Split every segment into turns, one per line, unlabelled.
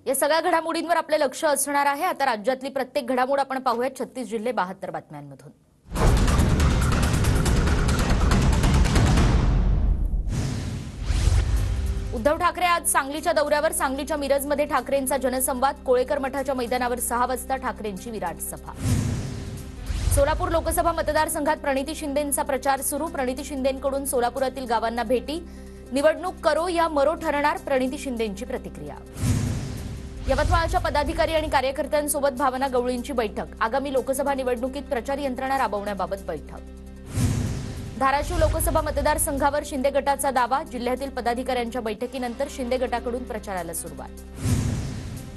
या सगळ्या घडामोडींवर आपले लक्ष असणार आहे। आता राज्यातली प्रत्येक घडामोड आपण पाहूया 36 जिल्हे 72 बातम्यांमधून। उद्धव ठाकरे आज सांगलीच्या दौऱ्यावर। सांगलीच्या मिरजमध्ये ठाकरेंचा जनसंवाद। कोळेकर मठाच्या मैदानावर 6 वाजता ठाकरेंची विराट सभा। सोलापूर लोकसभा मतदारसंघात प्रणिती शिंदेंचा प्रचार सुरू। प्रणिती शिंदेंकडून सोलापुरातील गावांना भेटी। निवडणूक करो या मरो ठरणार, प्रणिती शिंदेंची प्रतिक्रिया। यवतमाळच्या पदाधिकारी आणि कार्यकर्त्यांसोबत भावना गवळींची बैठक। आगामी लोकसभा निवडणुकीत प्रचार यंत्रणा राबवण्याबाबत बैठक। धाराशिव लोकसभा मतदारसंघावर शिंदे गटाचा दावा। जिल्ह्यातील पदाधिकाऱ्यांच्या बैठकीनंतर शिंदे गटाकडून प्रचाराला सुरुवात।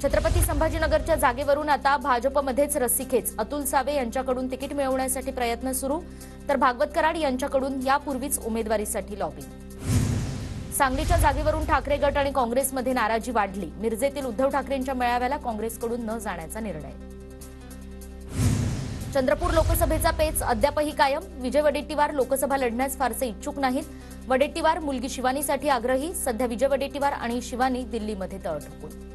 छत्रपती संभाजीनगरच्या जागेवरून आता भाजपमध्येच रस्सीखेच। अतुल सावे यांच्याकडून तिकीट मिळवण्यासाठी प्रयत्न सुरू, तर भागवत कराड यांच्याकडून यापूर्वीच उमेदवारीसाठी लॉबी। सांगलीच्या जागेवरून ठाकरे गट आणि काँग्रेसमध्ये नाराजी वाढली। मिरजेतील उद्धव ठाकरेंच्या मेळाव्याला काँग्रेसकडून न जाण्याचा निर्णय। चंद्रपूर लोकसभेचा पेच अद्यापही कायम। विजय वडेट्टीवार लोकसभा लढण्यास फारसे इच्छुक नाहीत। वडेट्टीवार मुलगी शिवानीसाठी आग्रही। सध्या विजय वडेट्टीवार आणि शिवानी दिल्लीमध्ये तळ ठोकून।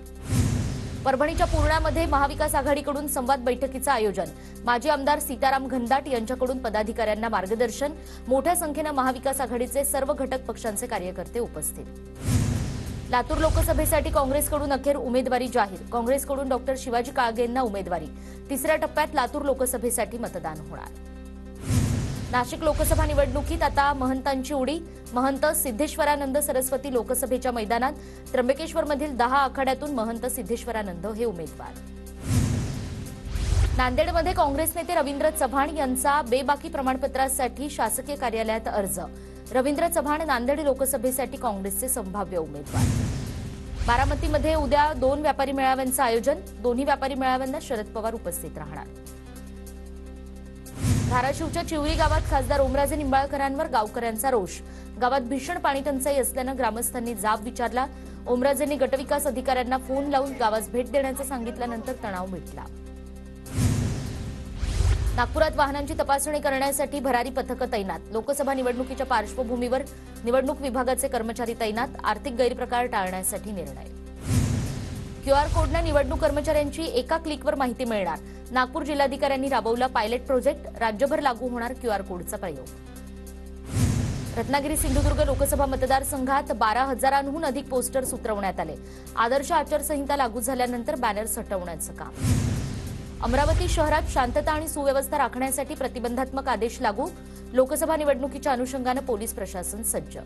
परभणीच्या पूर्णामध्ये महाविकास आघाडीकडून संवाद बैठकीचं आयोजन। माजी आमदार सीताराम घनदाट यांच्याकडून पदाधिकाऱ्यांना मार्गदर्शन। मोठ्या संख्येने महाविकास आघाडीचे सर्व घटक पक्षांचे कार्यकर्ते उपस्थित। लातूर लोकसभेसाठी काँग्रेसकडून अखेर उमेदवारी जाहीर। काँग्रेसकडून डॉक्टर शिवाजी काळगेंना उमेदवारी। तिसऱ्या टप्प्यात लातूर लोकसभेसाठी मतदान होणार। नाशिक लोकसभा निवडणुकीत आता महंतांची उडी। महंत सिद्धेश्वरानंद सरस्वती लोकसभेच्या मैदानात। त्र्यंबकेश्वरमधील 10 आखाड्यातून महंत सिद्धेश्वरानंद हे उमेदवार। नांदेडमध्ये काँग्रेस नेते रवींद्र चव्हाण यांचा बेबाकी प्रमाणपत्रासाठी शासकीय कार्यालयात अर्ज। रवींद्र चव्हाण नांदेड लोकसभेसाठी काँग्रेसचे संभाव्य उमेदवार। बारामतीमध्ये उद्या 2 व्यापारी मेळाव्यांचं आयोजन। दोन्ही व्यापारी मेळाव्यांना शरद पवार उपस्थित राहणार। धाराशिवच्या चिवरी गावात खासदार ओमराजे निंबाळकरांवर गावकऱ्यांचा रोष। गावात भीषण पाणी टंचाई असल्यानं ग्रामस्थांनी जाब विचारला। ओमराजेंनी गटविकास अधिकाऱ्यांना फोन लावून गावास भेट देण्याचं सांगितल्यानंतर तणाव मिटला। नागपुरात वाहनांची तपासणी करण्यासाठी भरारी पथकं तैनात। लोकसभा निवडणुकीच्या पार्श्वभूमीवर निवडणूक विभागाचे कर्मचारी तैनात। आर्थिक गैरप्रकार टाळण्यासाठी निर्णय। क्यूआर कोडने निवडणूक कर्मचाऱ्यांची एका क्लिकवर माहिती मिळणार। नागपूर जिल्हाधिकाऱ्यांनी राबवला पायलट प्रोजेक्ट। राज्यभर लागू होणार क्यूआर कोडचा प्रयोग। रत्नागिरी सिंधुदुर्ग लोकसभा मतदारसंघात 12,000हून अधिक पोस्टर्स उतरवण्यात आले। आदर्श आचारसंहिता लागू झाल्यानंतर बॅनर्स हटवण्याचं काम। अमरावती शहरात शांतता आणि सुव्यवस्था राखण्यासाठी प्रतिबंधात्मक आदेश लागू। लोकसभा निवडणुकीच्या अनुषंगाने पोलीस प्रशासन सज्ज।